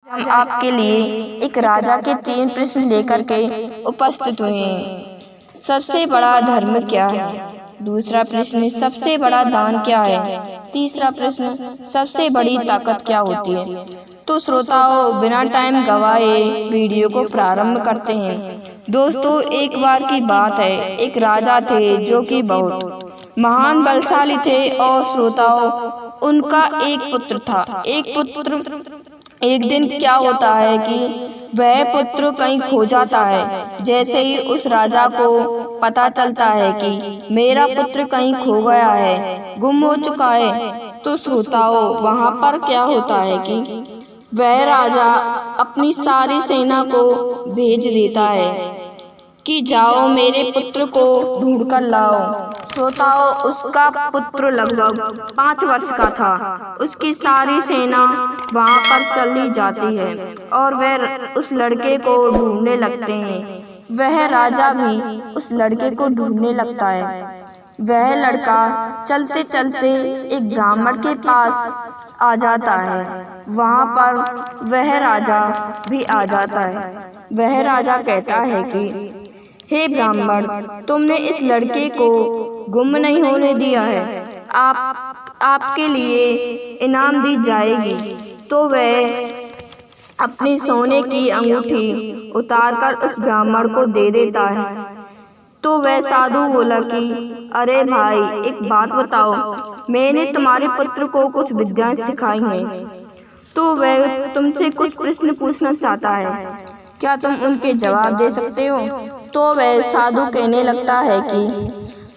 हम आपके लिए एक राजा के 3 प्रश्न लेकर के उपस्थित हुए हैं। सबसे बड़ा धर्म क्या है? दूसरा प्रश्न, सबसे बड़ा दान क्या है? तीसरा प्रश्न, सबसे बड़ी ताकत क्या होती है? तो श्रोताओं, बिना टाइम गवाए वीडियो को प्रारंभ करते हैं। दोस्तों, एक बार की बात है, एक राजा थे जो कि बहुत महान बलशाली थे और श्रोताओं, उनका एक पुत्र था। एक दिन क्या होता है कि वह पुत्र कहीं खो जाता है। जैसे ही उस राजा को पता चलता है कि मेरा पुत्र कहीं खो गया है, गुम हो चुका है, तो श्रोताओं, वहाँ पर क्या होता है कि वह राजा अपनी सारी सेना को भेज देता है कि जाओ मेरे पुत्र को ढूंढ कर लाओ। श्रोताओं, उसका पुत्र लगभग 5 वर्ष का था। उसकी सारी सेना वहां पर चली जाती है और वह उस लड़के को ढूंढने लगते हैं। वह राजा भी उस लड़के को ढूंढने लगता है। वह लड़का चलते चलते एक ब्राह्मण के पास आ जाता है। वहां पर वह राजा भी आ जाता है। वह राजा कहता है कि हे ब्राह्मण, तुमने इस लड़के को गुम नहीं होने दिया है। आपके लिए इनाम दी जाएगी। तो वह अपनी सोने की अंगूठी उतारकर उस ब्राह्मण को दे देता है। तो वह साधु बोला कि अरे भाई, एक बात बताओ, मैंने तुम्हारे पुत्र को कुछ विद्याएं सिखाई हैं, तो वह तुमसे कुछ प्रश्न पूछना चाहता है, क्या तुम उनके जवाब दे सकते हो? तो वह साधु कहने लगता है कि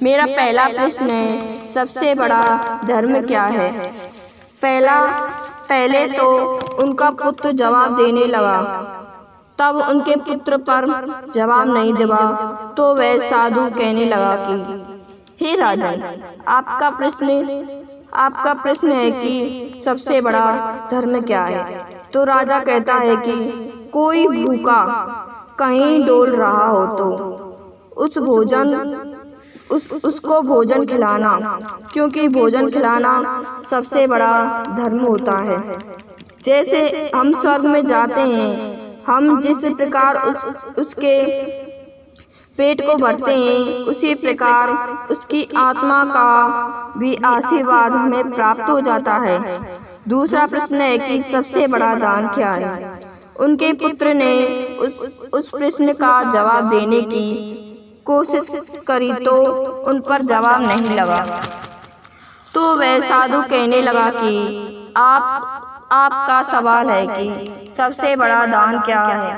मेरा पहला प्रश्न है, सबसे बड़ा धर्म क्या है? पहले तो उनका पुत्र जवाब देने लगा, तब उनके पुत्र पर जवाब नहीं दिया। तो वह साधु कहने लगा कि हे राजन, आपका प्रश्न है कि सबसे बड़ा धर्म क्या है? तो राजा कहता है कि कोई भूखा कहीं डोल रहा हो तो उसको भोजन खिलाना, क्योंकि भोजन खिलाना सबसे बड़ा धर्म होता है। जैसे हम स्वर्ग में जाते हैं, हम जिस प्रकार उसके पेट को भरते हैं, उसी प्रकार उसकी आत्मा का भी आशीर्वाद हमें प्राप्त हो जाता है। दूसरा प्रश्न है कि सबसे बड़ा दान क्या है? उनके पुत्र ने उस प्रश्न का जवाब देने की कोशिश करी तो उन पर जवाब नहीं लगा। तो वह साधु कहने लगा कि आपका सवाल है कि सबसे बड़ा दान क्या है?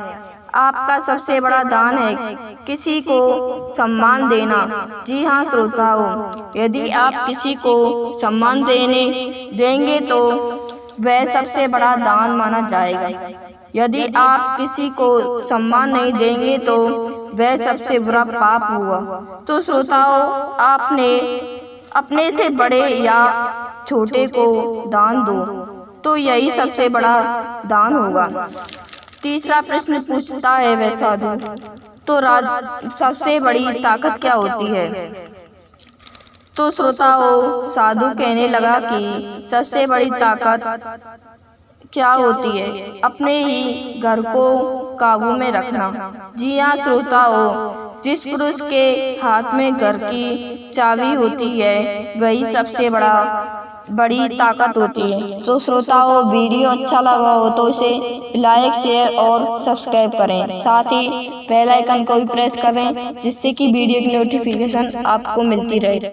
आपका सबसे बड़ा दान है किसी को सम्मान देना। जी हाँ श्रोताओं, यदि आप किसी को सम्मान देंगे तो वह सबसे बड़ा दान माना जाएगा। यदि आप किसी को सम्मान नहीं देंगे तो वह सबसे बुरा पाप हुआ। तो श्रोताओं, आपने अपने से बड़े या छोटे को दान दो, तो यही सबसे बड़ा दान होगा। तीसरा प्रश्न पूछता है वह साधु, तो सबसे बड़ी ताकत क्या होती है? तो श्रोताओं, साधु कहने लगा कि सबसे बड़ी ताकत क्या होती है? अपने ही घर को काबू में रखना। जी हाँ श्रोताओं, जिस पुरुष के हाथ में घर की चाबी होती है, वही सबसे बड़ी ताकत होती है। तो श्रोताओं, वीडियो अच्छा लगा हो तो इसे लाइक, शेयर और सब्सक्राइब करें। साथ ही बेल आइकन को भी प्रेस करें, जिससे कि वीडियो की नोटिफिकेशन आपको मिलती रहे।